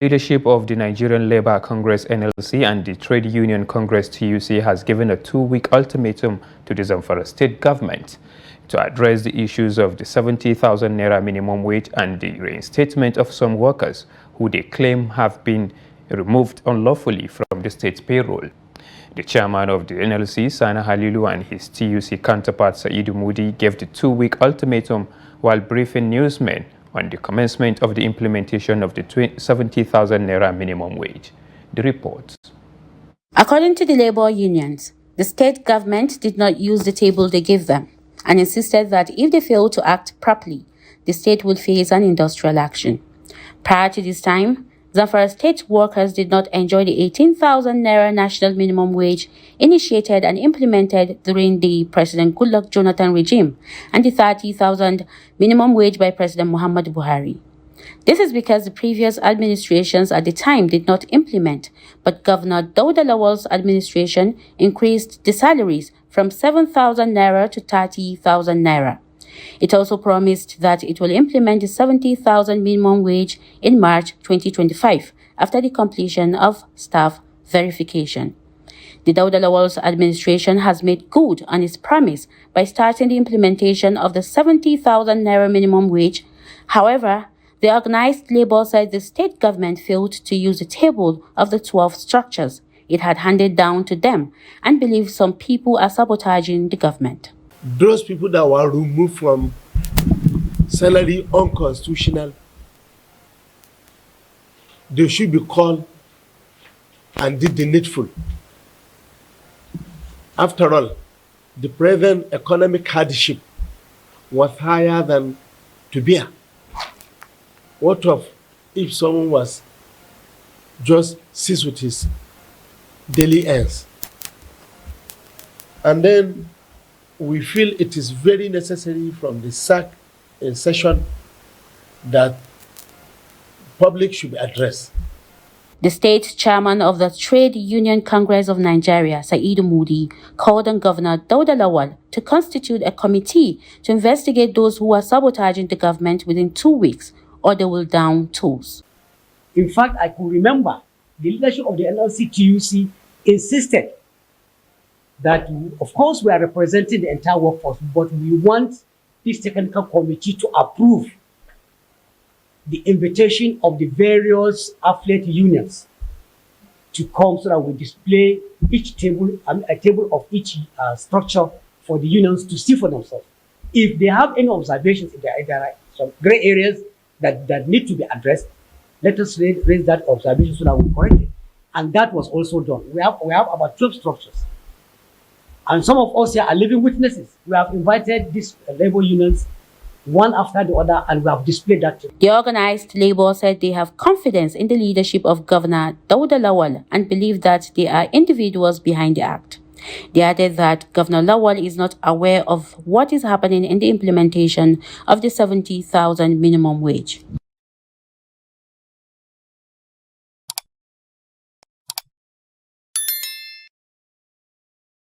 Leadership of the Nigerian Labour Congress (NLC) and the Trade Union Congress (TUC) has given a 2-week ultimatum to the Zamfara State Government to address the issues of the 70,000 naira minimum wage and the reinstatement of some workers who they claim have been removed unlawfully from the state payroll. The chairman of the NLC Sani Halilu and his TUC counterpart Sai'du Mudi gave the 2-week ultimatum while briefing newsmen on the commencement of the implementation of the 70,000 naira minimum wage. The reports. According to the labor unions, the state government did not use the table they gave them and insisted that if they fail to act properly, the state will face an industrial action. Prior to this time, Zamfara State workers did not enjoy the 18,000 naira national minimum wage initiated and implemented during the President Goodluck Jonathan regime and the 30,000 minimum wage by President Muhammad Buhari. This is because the previous administrations at the time did not implement, but Governor Dauda Lawal's administration increased the salaries from 7,000 naira to 30,000 naira. It also promised that it will implement the 70,000 minimum wage in March 2025 after the completion of staff verification. The Dauda Lawal's administration has made good on its promise by starting the implementation of the 70,000 naira minimum wage. However, the organized labor said the state government failed to use the table of the 12 structures it had handed down to them and believes some people are sabotaging the government. Those people that were removed from salary unconstitutional, they should be called and did the needful. After all, the present economic hardship was higher than to bear. What of if someone was just seized with his daily earnings? And then we feel it is very necessary from the SAC in session that public should be addressed. The state chairman of the Trade Union Congress of Nigeria, Sai'du Mudi, called on Governor Dauda Lawal to constitute a committee to investigate those who are sabotaging the government within 2 weeks, or they will down tools. In fact, I could remember the leadership of the NLC TUC insisted that, of course, we are representing the entire workforce, but we want this technical committee to approve the invitation of the various affiliate unions to come so that we display each table, a table of each structure for the unions to see for themselves. If they have any observations, if there are some gray areas that need to be addressed, let us raise that observation so that we correct it. And that was also done. We have about 12 structures. And some of us here are living witnesses. We have invited these labor unions one after the other, and we have displayed that. The organized labor said they have confidence in the leadership of Governor Dauda Lawal and believe that they are individuals behind the act. They added that Governor Lawal is not aware of what is happening in the implementation of the 70,000 minimum wage.